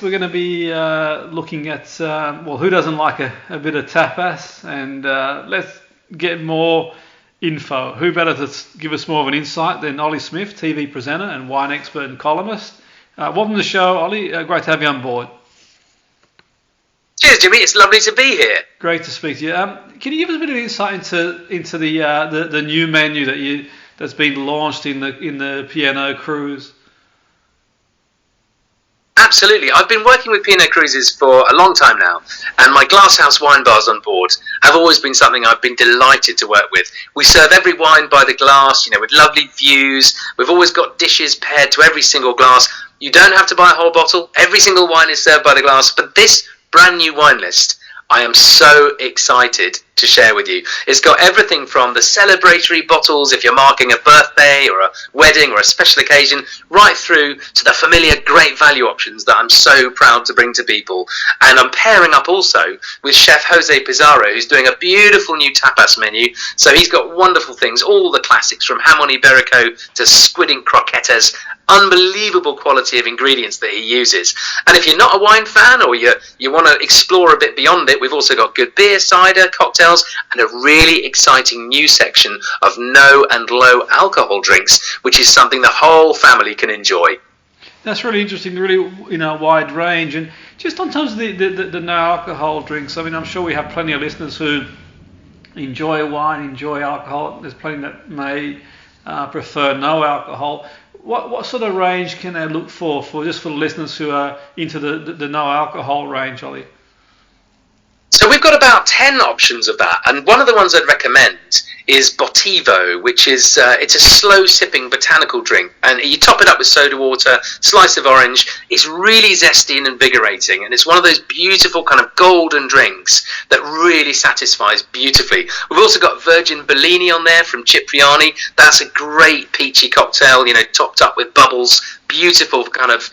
We're going to be looking at, who doesn't like a bit of tapas? And let's get more info. Who better to give us more of an insight than Olly Smith, TV presenter and wine expert and columnist. Welcome to the show, Olly. Great to have you on board. Cheers, Jimmy. It's lovely to be here. Great to speak to you. Can you give us a bit of insight into the new menu that's been launched in the P&O cruise? Absolutely. I've been working with P&O Cruises for a long time now, and my glasshouse wine bars on board have always been something I've been delighted to work with. We serve every wine by the glass, with lovely views. We've always got dishes paired to every single glass. You don't have to buy a whole bottle. Every single wine is served by the glass. But this brand new wine list, I am so excited to share with you. It's got everything from the celebratory bottles if you're marking a birthday or a wedding or a special occasion, right through to the familiar great value options that I'm so proud to bring to people. And I'm pairing up also with Chef Jose Pizarro, who's doing a beautiful new tapas menu. So he's got wonderful things, all the classics from jamon iberico to squid and croquetas. Unbelievable quality of ingredients that he uses. And if you're not a wine fan or you want to explore a bit beyond it, we've also got good beer, cider, cocktails, and a really exciting new section of no and low alcohol drinks, which is something the whole family can enjoy. That's really interesting, really wide range. And just on terms of the no alcohol drinks, I mean, I'm sure we have plenty of listeners who enjoy wine, enjoy alcohol. There's plenty that may prefer no alcohol. What sort of range can they look for the listeners who are into the no alcohol range, Olly? So we've got about 10 options of that, and one of the ones I'd recommend is Botivo, which is it's a slow sipping botanical drink, and you top it up with soda water, slice of orange. It's really zesty and invigorating, and it's one of those beautiful kind of golden drinks that really satisfies beautifully. We've also got Virgin Bellini on there from Cipriani. That's a great peachy cocktail, topped up with bubbles, beautiful kind of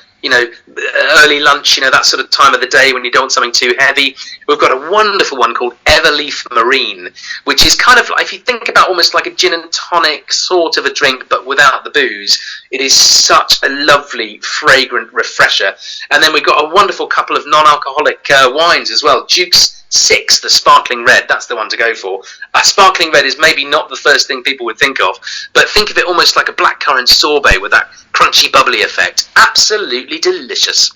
early lunch, that sort of time of the day when you don't want something too heavy. We've got a wonderful one called Everleaf Marine, which is kind of like, if you think about almost like a gin and tonic sort of a drink, but without the booze. It is such a lovely, fragrant refresher. And then we've got a wonderful couple of non-alcoholic wines as well. Duke's 6, the sparkling red, that's the one to go for. Sparkling red is maybe not the first thing people would think of, but think of it almost like a blackcurrant sorbet with that crunchy, bubbly effect. Absolutely delicious.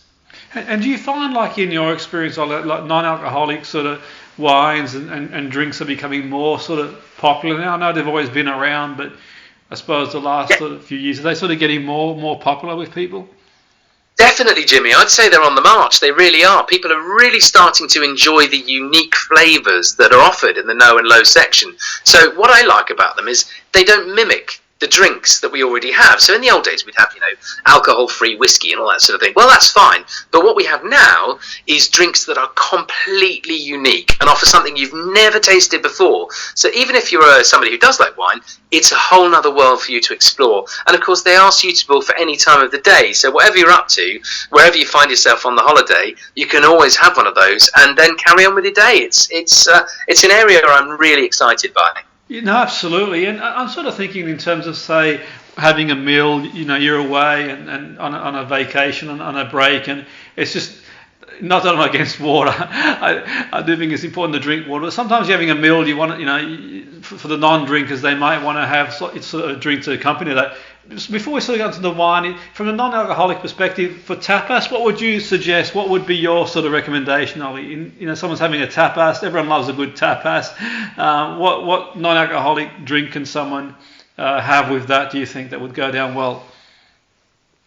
And do you find, like in your experience, like non-alcoholic sort of wines and drinks are becoming more sort of popular now? I know they've always been around, but I suppose the last sort of few years, are they sort of getting more popular with people? Definitely, Jimmy. I'd say they're on the march. They really are. People are really starting to enjoy the unique flavours that are offered in the no and low section. So what I like about them is they don't mimic the drinks that we already have. So in the old days, we'd have, alcohol-free whiskey and all that sort of thing. Well, that's fine. But what we have now is drinks that are completely unique and offer something you've never tasted before. So even if you're somebody who does like wine, it's a whole nother world for you to explore. And of course, they are suitable for any time of the day. So whatever you're up to, wherever you find yourself on the holiday, you can always have one of those and then carry on with your day. It's an area I'm really excited by. Absolutely. And I'm sort of thinking in terms of, say, having a meal, you're away and on a vacation, on a break, and it's just, not that I'm against water. I do think it's important to drink water. But sometimes you're having a meal, you want to, for the non-drinkers, they might want to have sort of a drink to accompany that. Before we sort of go into the wine, from a non-alcoholic perspective, for tapas, what would you suggest? What would be your sort of recommendation, Olly? Someone's having a tapas. Everyone loves a good tapas. What non-alcoholic drink can someone have with that, do you think, that would go down well?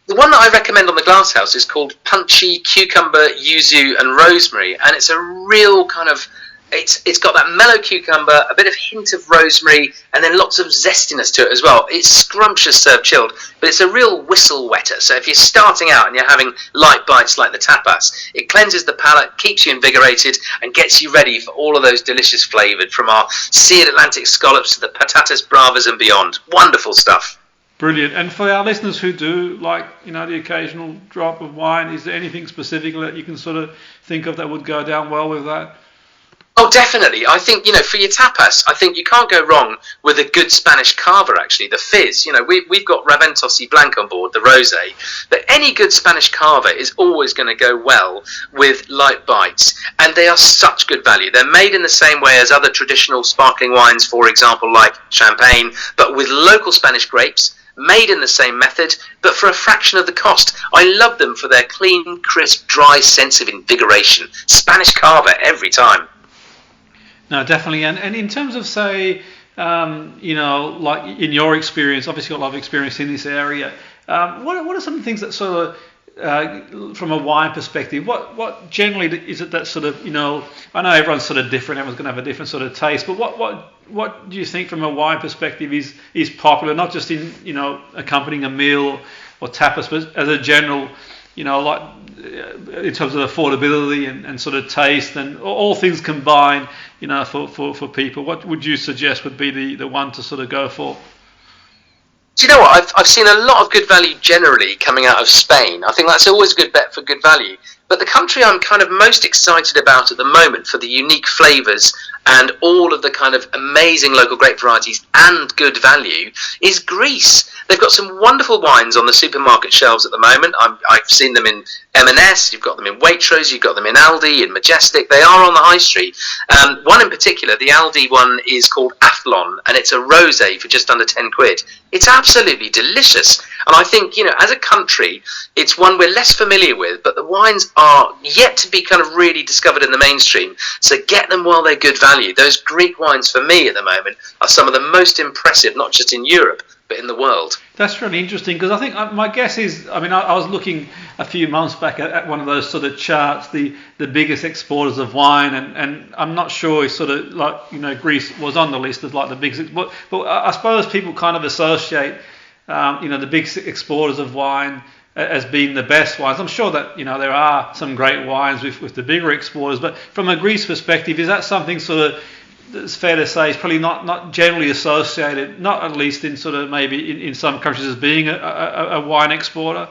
The one that I recommend on the glasshouse is called Punchy Cucumber, Yuzu and Rosemary, and it's a real kind of, it's got that mellow cucumber, a bit of hint of rosemary, and then lots of zestiness to it as well. It's scrumptious served chilled, but it's a real whistle wetter. So if you're starting out and you're having light bites like the tapas, it cleanses the palate, keeps you invigorated, and gets you ready for all of those delicious flavoured, from our seared Atlantic scallops to the patatas bravas and beyond. Wonderful stuff. Brilliant. And for our listeners who do like, the occasional drop of wine, is there anything specifically that you can sort of think of that would go down well with that? Oh, definitely. I think, for your tapas, I think you can't go wrong with a good Spanish cava, actually, the fizz. We've got Raventos y Blanc on board, the rosé, but any good Spanish cava is always going to go well with light bites, and they are such good value. They're made in the same way as other traditional sparkling wines, for example, like champagne, but with local Spanish grapes, made in the same method, but for a fraction of the cost. I love them for their clean, crisp, dry sense of invigoration. Spanish cava every time. No, definitely. And in terms of, say, like in your experience, obviously got a lot of experience in this area, what are some things that sort of, from a wine perspective, what generally is it that sort of, I know everyone's sort of different, everyone's going to have a different sort of taste, but what do you think from a wine perspective is popular, not just in, accompanying a meal or tapas, but as a general, like in terms of affordability and sort of taste and all things combined, for people, what would you suggest would be the one to sort of go for? Do you know what? I've seen a lot of good value generally coming out of Spain. I think that's always a good bet for good value. But the country I'm kind of most excited about at the moment for the unique flavours and all of the kind of amazing local grape varieties and good value is Greece. They've got some wonderful wines on the supermarket shelves at the moment. I've seen them in M&S, you've got them in Waitrose, you've got them in Aldi, in Majestic. They are on the high street. One in particular, the Aldi one, is called Athlon, and it's a rosé for just under 10 quid. It's absolutely delicious. And I think, as a country, it's one we're less familiar with, but the wines are yet to be kind of really discovered in the mainstream. So get them while they're good value. Those Greek wines, for me at the moment, are some of the most impressive, not just in Europe, but in the world. That's really interesting, because I think my guess is, I was looking a few months back at one of those sort of charts, the biggest exporters of wine, and I'm not sure it's sort of like, Greece was on the list of like the biggest, but I suppose people kind of associate, the big exporters of wine as being the best wines. I'm sure that, there are some great wines with the bigger exporters, but from a Greece perspective, is that something sort of, it's fair to say, is probably not generally associated, not at least in sort of maybe in some countries, as being a wine exporter?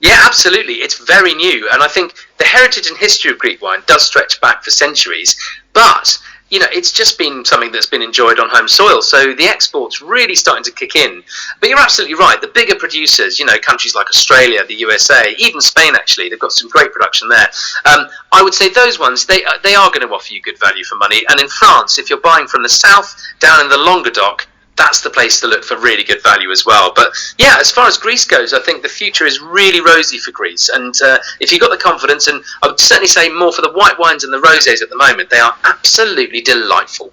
Yeah, absolutely. It's very new, and I think the heritage and history of Greek wine does stretch back for centuries, but it's just been something that's been enjoyed on home soil, so the export's really starting to kick in. But you're absolutely right, the bigger producers, countries like Australia, the USA, even Spain actually, they've got some great production there. I would say those ones, they are going to offer you good value for money, and in France, if you're buying from the south, down in the Languedoc, that's the place to look for really good value as well. But yeah, as far as Greece goes, I think the future is really rosy for Greece. And if you've got the confidence, and I would certainly say more for the white wines and the rosés at the moment, they are absolutely delightful.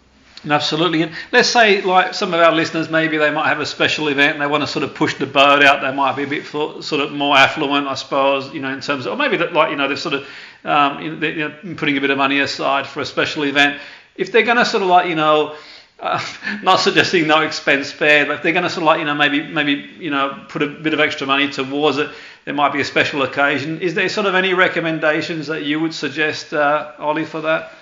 Absolutely. And let's say, like, some of our listeners, maybe they might have a special event and they want to sort of push the boat out. They might be a bit sort of more affluent, I suppose, in terms of, or maybe that, like, they're sort of putting a bit of money aside for a special event. If they're going to sort of like, not suggesting no expense spared, but if they're going to sort of like, maybe put a bit of extra money towards it, there might be a special occasion. Is there sort of any recommendations that you would suggest, Ollie, for that?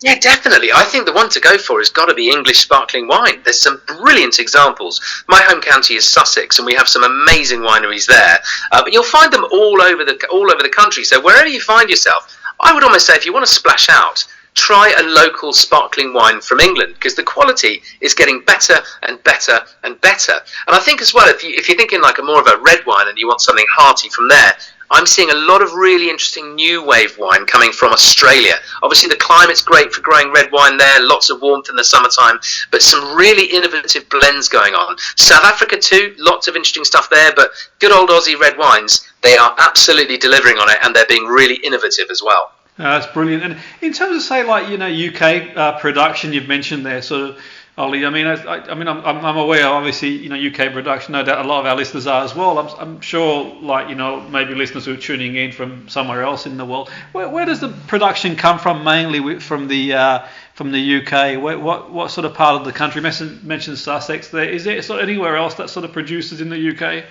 Yeah, definitely. I think the one to go for has got to be English sparkling wine. There's some brilliant examples. My home county is Sussex, and we have some amazing wineries there. But you'll find them all over the country. So wherever you find yourself, I would almost say if you want to splash out, try a local sparkling wine from England, because the quality is getting better and better and better. And I think as well, if you're thinking like more of a red wine and you want something hearty from there, I'm seeing a lot of really interesting new wave wine coming from Australia. Obviously, the climate's great for growing red wine there, lots of warmth in the summertime, but some really innovative blends going on. South Africa too, lots of interesting stuff there, but good old Aussie red wines, they are absolutely delivering on it, and they're being really innovative as well. That's brilliant. And in terms of, say, like, UK production, you've mentioned there, sort of, Ollie. I'm aware, obviously, UK production. No doubt, a lot of our listeners are as well. I'm sure, like, maybe listeners who are tuning in from somewhere else in the world. Where does the production come from? Mainly from the UK. What sort of part of the country? Mentioned Sussex. There is there sort of anywhere else that sort of produces in the UK?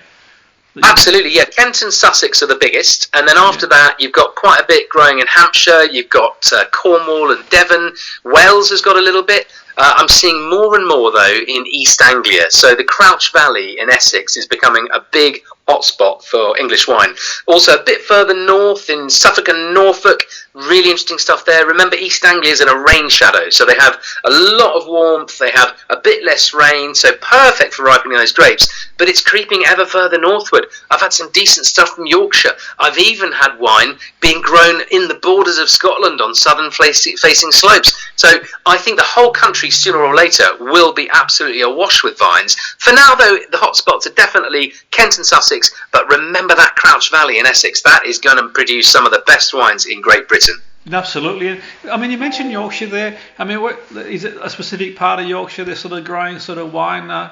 Absolutely, yeah. Kent and Sussex are the biggest, and then after that you've got quite a bit growing in Hampshire, you've got Cornwall and Devon, Wales has got a little bit. I'm seeing more and more, though, in East Anglia. So the Crouch Valley in Essex is becoming a big hotspot for English wine. Also, a bit further north in Suffolk and Norfolk, really interesting stuff there. Remember, East Anglia is in a rain shadow, so they have a lot of warmth, they have a bit less rain, so perfect for ripening those grapes. But it's creeping ever further northward. I've had some decent stuff from Yorkshire. I've even had wine being grown in the borders of Scotland on southern facing slopes. So I think the whole country, sooner or later, will be absolutely awash with vines. For now, though, the hotspots are definitely Kent and Sussex, but remember that Crouch Valley in Essex. That is going to produce some of the best wines in Great Britain. Absolutely. I mean, you mentioned Yorkshire there. I mean, is it a specific part of Yorkshire they're sort of growing sort of wine,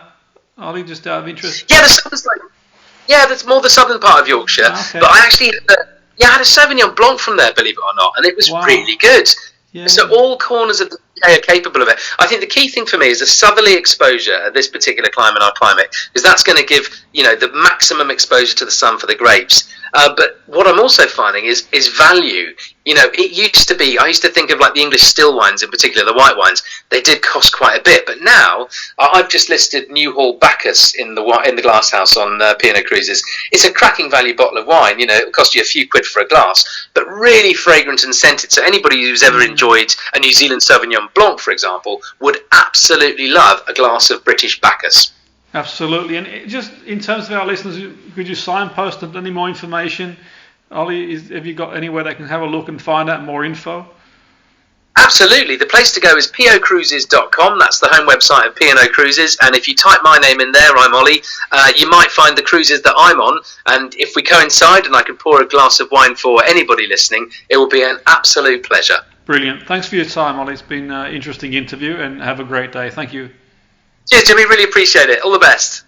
Ollie, just out of interest? Yeah, that's more the southern part of Yorkshire. Okay. But I actually had a Sauvignon Blanc from there, believe it or not, and it was really good. Yeah. So all corners of the UK are capable of it. I think the key thing for me is the southerly exposure at this particular our climate, because that's going to give the maximum exposure to the sun for the grapes. But what I'm also finding is value. It used to be, I used to think of like the English still wines in particular, the white wines, they did cost quite a bit. But now, I've just listed Newhall Bacchus in the glass house on P&O Cruises. It's a cracking value bottle of wine. It'll cost you a few quid for a glass, but really fragrant and scented. So anybody who's ever enjoyed a New Zealand Sauvignon Blanc, for example, would absolutely love a glass of British Bacchus. Absolutely. And just in terms of our listeners, could you signpost any more information? Ollie, have you got anywhere they can have a look and find out more info? Absolutely. The place to go is pocruises.com. That's the home website of P&O Cruises. And if you type my name in there, I'm Ollie, you might find the cruises that I'm on. And if we coincide and I can pour a glass of wine for anybody listening, it will be an absolute pleasure. Brilliant. Thanks for your time, Ollie. It's been an interesting interview, and have a great day. Thank you. Cheers, Jimmy. Really appreciate it. All the best.